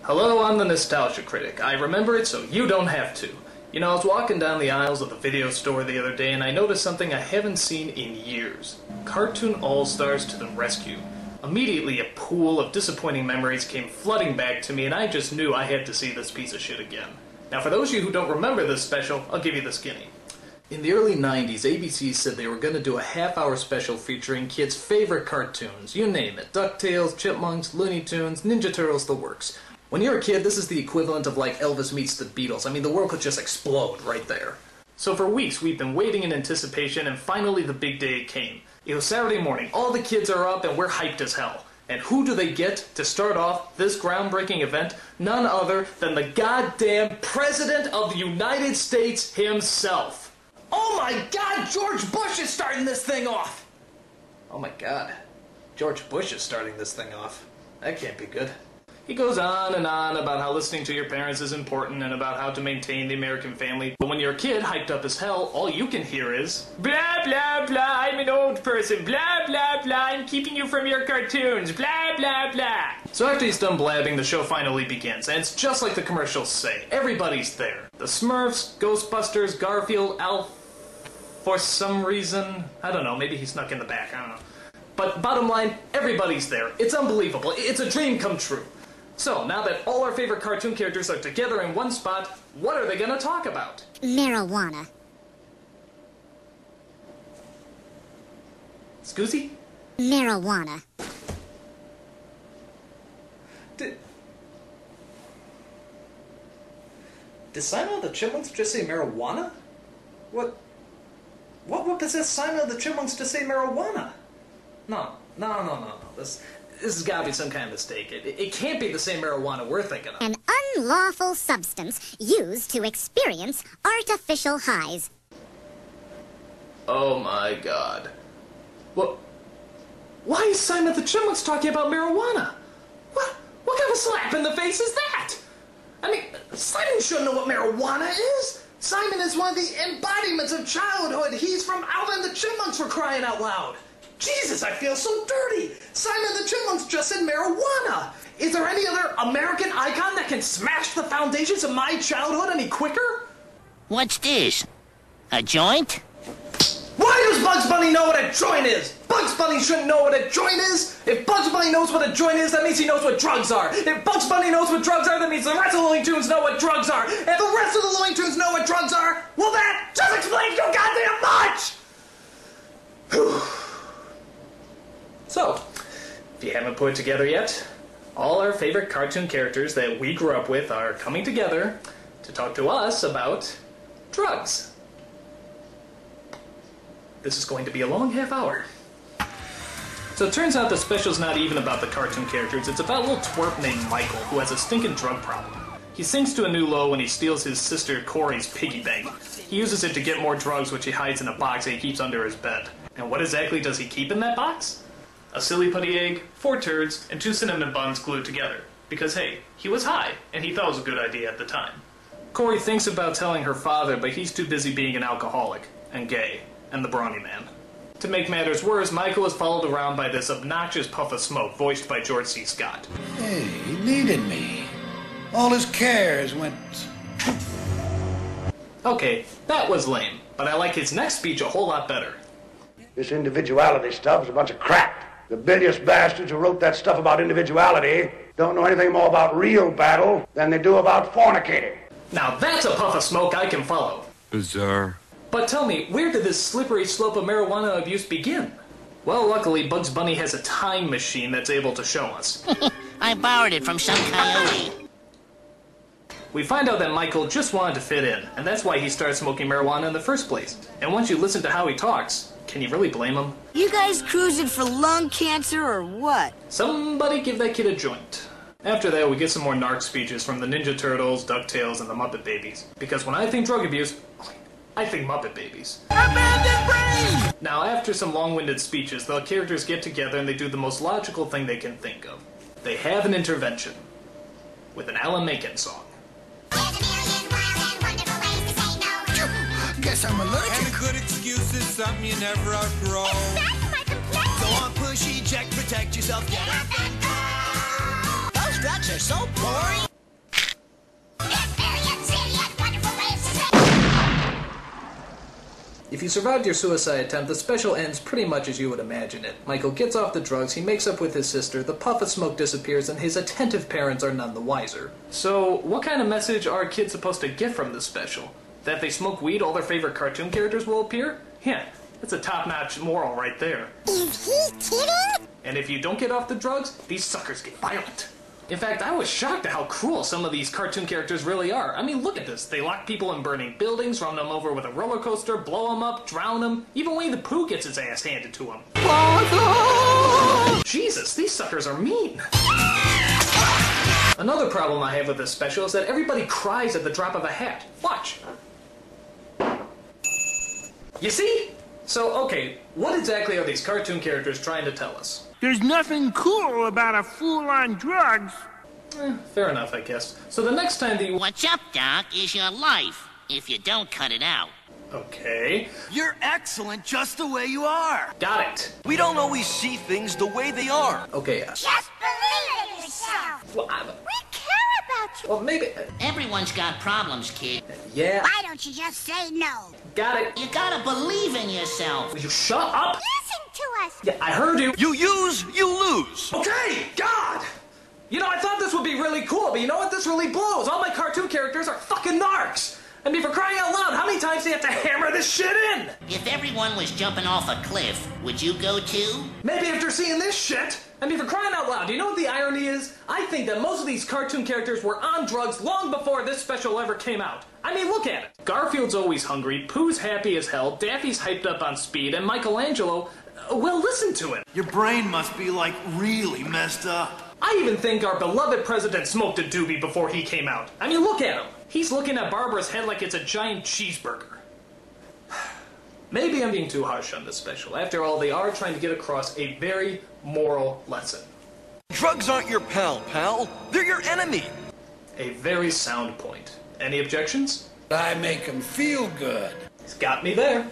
Hello, I'm the Nostalgia Critic. I remember it so you don't have to. You know, I was walking down the aisles of the video store the other day and I noticed something I haven't seen in years. Cartoon All-Stars to the rescue. Immediately, a pool of disappointing memories came flooding back to me and I just knew I had to see this piece of shit again. Now, for those of you who don't remember this special, I'll give you the skinny. In the early 90s, ABC said they were going to do a half-hour special featuring kids' favorite cartoons. You name it. DuckTales, Chipmunks, Looney Tunes, Ninja Turtles, the works. When you're a kid, this is the equivalent of like Elvis meets the Beatles. I mean, the world could just explode right there. So for weeks, we've been waiting in anticipation, and finally the big day came. It was Saturday morning. All the kids are up, and we're hyped as hell. And who do they get to start off this groundbreaking event? None other than the goddamn President of the United States himself. Oh my God, George Bush is starting this thing off! Oh my God, George Bush is starting this thing off. That can't be good. He goes on and on about how listening to your parents is important and about how to maintain the American family. But when you're a kid, hyped up as hell, all you can hear is blah, blah, blah, I'm an old person, blah, blah, blah, I'm keeping you from your cartoons, blah, blah, blah. So after he's done blabbing, the show finally begins, and it's just like the commercials say. Everybody's there. The Smurfs, Ghostbusters, Garfield, Alf, for some reason. I don't know, maybe he snuck in the back, I don't know. But bottom line, everybody's there. It's unbelievable. It's a dream come true. So, now that all our favorite cartoon characters are together in one spot, what are they gonna talk about? Marijuana. Scoozy? Marijuana. Did Simon the Chipmunks just say marijuana? What possessed Simon the Chipmunks to say marijuana? No. This has got to be some kind of mistake. It can't be the same marijuana we're thinking of. An unlawful substance used to experience artificial highs. Oh my God. Well, why is Simon the Chipmunks talking about marijuana? What kind of slap in the face is that? I mean, Simon shouldn't know what marijuana is. Simon is one of the embodiments of childhood. He's from Alvin the Chipmunks, for crying out loud. Jesus, I feel so dirty! Simon the Chipmunks just said marijuana! Is there any other American icon that can smash the foundations of my childhood any quicker? What's this? A joint? Why does Bugs Bunny know what a joint is? Bugs Bunny shouldn't know what a joint is! If Bugs Bunny knows what a joint is, that means he knows what drugs are! If Bugs Bunny knows what drugs are, that means the rest of the Looney Tunes know what drugs are! If the rest of the Looney Tunes know what drugs are, well that just explains so goddamn much! So, if you haven't put it together yet, all our favorite cartoon characters that we grew up with are coming together to talk to us about drugs. This is going to be a long half hour. So it turns out the special's not even about the cartoon characters, it's about a little twerp named Michael who has a stinking drug problem. He sinks to a new low when he steals his sister Corey's piggy bank. He uses it to get more drugs, which he hides in a box that he keeps under his bed. And what exactly does he keep in that box? A silly putty egg, 4 turds, and 2 cinnamon buns glued together. Because hey, he was high, and he thought it was a good idea at the time. Corey thinks about telling her father, but he's too busy being an alcoholic, and gay, and the brawny man. To make matters worse, Michael is followed around by this obnoxious puff of smoke, voiced by George C. Scott. Hey, he needed me. All his cares went... Okay, that was lame, but I like his next speech a whole lot better. This individuality stuff is a bunch of crap. The bilious bastards who wrote that stuff about individuality don't know anything more about real battle than they do about fornicating. Now that's a puff of smoke I can follow. Bizarre. But tell me, where did this slippery slope of marijuana abuse begin? Well, luckily, Bugs Bunny has a time machine that's able to show us. I borrowed it from some coyote. We find out that Michael just wanted to fit in, and that's why he started smoking marijuana in the first place. And once you listen to how he talks, can you really blame him? You guys cruising for lung cancer or what? Somebody give that kid a joint. After that, we get some more narc speeches from the Ninja Turtles, DuckTales, and the Muppet Babies. Because when I think drug abuse, I think Muppet Babies. Abandoned brain! Now, after some long-winded speeches, the characters get together and they do the most logical thing they can think of. They have an intervention. With an Alan Menken song. Guess I'm allergic. And a good excuse is something you never outgrow. That's my complaint! Go on, push, eject, protect yourself, get up and go! Those drugs are so boring! If you survived your suicide attempt, the special ends pretty much as you would imagine it. Michael gets off the drugs, he makes up with his sister, the puff of smoke disappears, and his attentive parents are none the wiser. So, what kind of message are kids supposed to get from this special? That if they smoke weed, all their favorite cartoon characters will appear? Yeah, that's a top-notch moral right there. Is he kidding? And if you don't get off the drugs, these suckers get violent. In fact, I was shocked at how cruel some of these cartoon characters really are. I mean, look at this. They lock people in burning buildings, run them over with a roller coaster, blow them up, drown them. Even Winnie the Pooh gets his ass handed to him. Jesus, these suckers are mean. Another problem I have with this special is that everybody cries at the drop of a hat. Watch. You see? So, okay, what exactly are these cartoon characters trying to tell us? There's nothing cool about a fool on drugs. Fair enough, I guess. So the next time that you... What's up, Doc, is your life, if you don't cut it out. Okay. You're excellent just the way you are. Got it. We don't always see things the way they are. Okay. Just believe in yourself. Well, We care about you. well, maybe... Everyone's got problems, kid. yeah. Why don't you just say no? Got it. You gotta believe in yourself. Will you shut up? Listen to us. Yeah, I heard you. You use, you lose. Okay, God! You know, I thought this would be really cool, but you know what? This really blows. All my cartoon characters are fucking narcs. I mean, for crying out loud, how many times do you have to hammer this shit in? If everyone was jumping off a cliff, would you go too? Maybe after seeing this shit. I mean, for crying out loud, do you know what the irony is? I think that most of these cartoon characters were on drugs long before this special ever came out. I mean, look at it. Garfield's always hungry, Pooh's happy as hell, Daffy's hyped up on speed, and Michelangelo, well, listen to him. Your brain must be, like, really messed up. I even think our beloved president smoked a doobie before he came out. I mean, look at him. He's looking at Barbara's head like it's a giant cheeseburger. Maybe I'm being too harsh on this special. After all, they are trying to get across a very moral lesson. Drugs aren't your pal. They're your enemy. A very sound point. Any objections? I make 'em feel good. He's got me there.